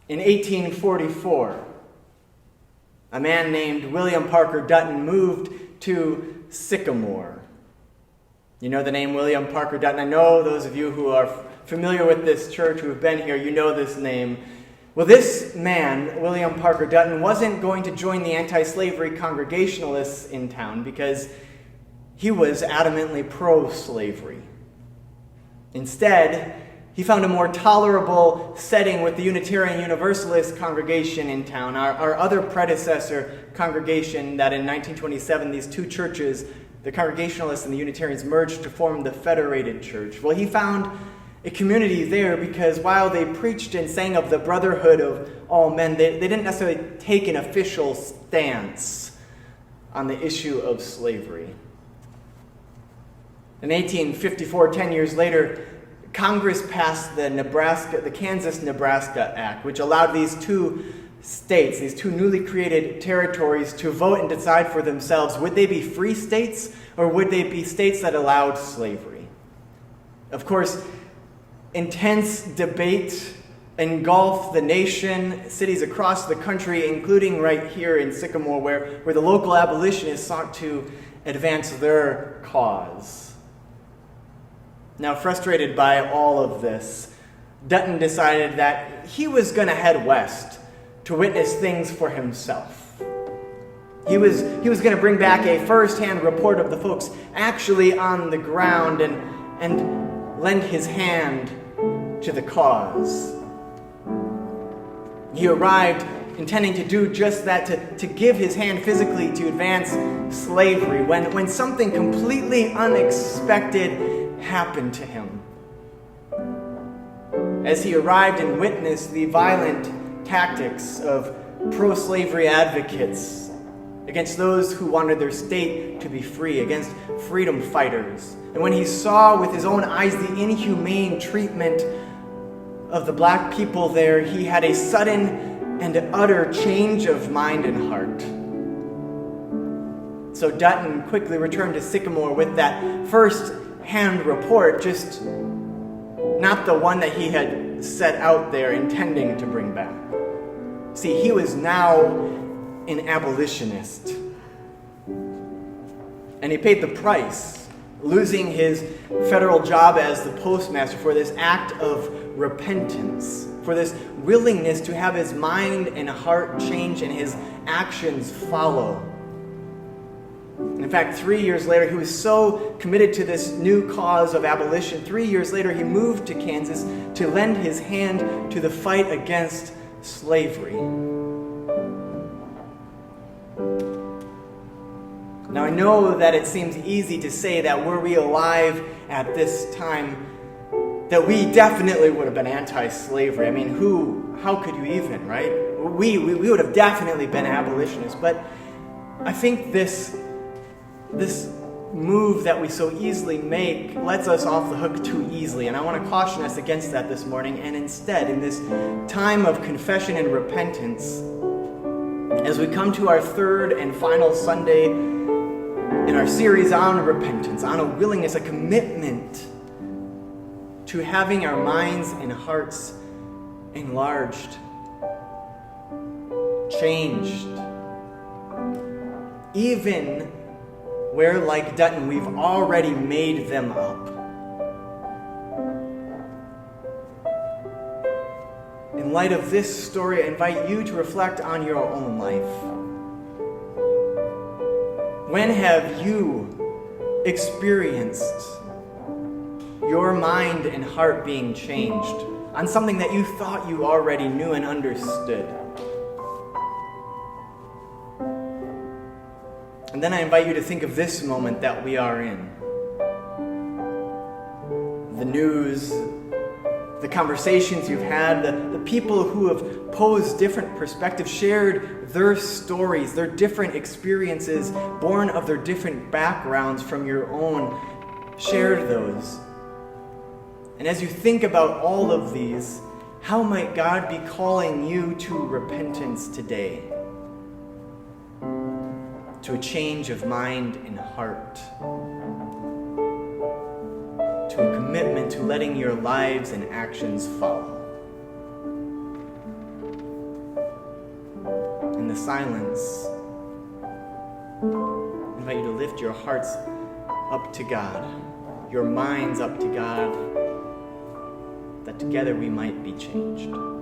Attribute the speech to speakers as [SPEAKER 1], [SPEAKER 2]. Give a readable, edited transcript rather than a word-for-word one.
[SPEAKER 1] In 1844, a man named William Parker Dutton moved to Sycamore. You know the name William Parker Dutton? I know those of you who are familiar with this church, who have been here, you know this name. Well, this man, William Parker Dutton, wasn't going to join the anti-slavery Congregationalists in town because he was adamantly pro-slavery. Instead, he found a more tolerable setting with the Unitarian Universalist congregation in town, our other predecessor congregation that in 1927 these two churches, the Congregationalists and the Unitarians, merged to form the Federated Church. Well, he found a community there because while they preached and sang of the brotherhood of all men, they didn't necessarily take an official stance on the issue of slavery. In 1854, 10 years later, Congress passed the Kansas-Nebraska Act, which allowed these two states, these two newly created territories, to vote and decide for themselves, would they be free states or would they be states that allowed slavery? Of course, intense debate engulfed the nation, cities across the country, including right here in Sycamore, where the local abolitionists sought to advance their cause. Now, frustrated by all of this, Dutton decided that he was going to head west to witness things for himself. He was going to bring back a first-hand report of the folks actually on the ground and lend his hand to the cause. He arrived intending to do just that, to give his hand physically to advance slavery, when something completely unexpected happened to him. As he arrived and witnessed the violent tactics of pro-slavery advocates against those who wanted their state to be free, against freedom fighters, and when he saw with his own eyes the inhumane treatment of the black people there, he had a sudden and utter change of mind and heart. So Dutton quickly returned to Sycamore with that first-hand report, just not the one that he had set out there intending to bring back. See, he was now an abolitionist. And he paid the price, losing his federal job as the postmaster, for this act of repentance, for this willingness to have his mind and heart change and his actions follow. And in fact, 3 years later, he was so committed to this new cause of abolition. 3 years later, he moved to Kansas to lend his hand to the fight against slavery. Now, I know that it seems easy to say that were we alive at this time, that we definitely would have been anti-slavery. I mean, how could you even, right? We would have definitely been abolitionists. But I think this move that we so easily make lets us off the hook too easily. And I want to caution us against that this morning. And instead, in this time of confession and repentance, as we come to our third and final Sunday in our series on repentance, on a willingness, a commitment to having our minds and hearts enlarged, changed, even where, like Dutton, we've already made them up. In light of this story, I invite you to reflect on your own life. When have you experienced your mind and heart being changed on something that you thought you already knew and understood? And then I invite you to think of this moment that we are in. The news, the conversations you've had, the people who have posed different perspectives, shared their stories, their different experiences, born of their different backgrounds from your own, shared those. And as you think about all of these, how might God be calling you to repentance today? To a change of mind and heart, to a commitment to letting your lives and actions follow. the silence, I invite you to lift your hearts up to God, your minds up to God, that together we might be changed.